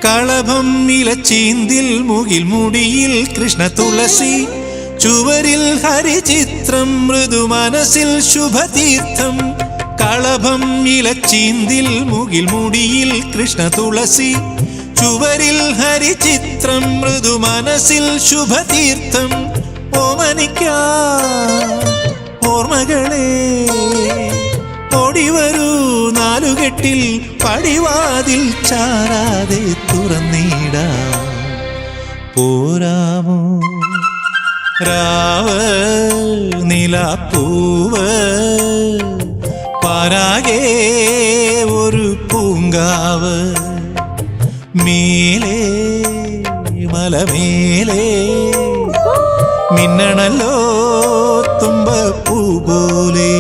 കളഭം ഇലച്ചീന്തിൽ മുകിൽ മുടിയിൽ കൃഷ്ണ തുളസി ചുവരിൽ ഹരിചിത്രം മൃദു മനസ്സിൽ ശുഭതീർത്ഥം കളഭം ഇലച്ചീന്തിൽ മുകിൽ മുടിയിൽ കൃഷ്ണ തുളസി ചുവരിൽ ഹരിചിത്രം മൃദു മനസ്സിൽ ശുഭതീർത്ഥം ഓമനിക്കാ ഓർമ്മകളെ ഓടിവരൂ നാലുകെട്ടിൽ പടിവാതിൽ ചാരാതെ തുറന്നിടാ പോരാമോ രാവ് നിലാപ്പൂവ് പാരാകെ ഒരു പൂങ്കാവ് മേലേ മലമേലേ മിന്നണല്ലോ തുമ്പപ്പൂ പോലെ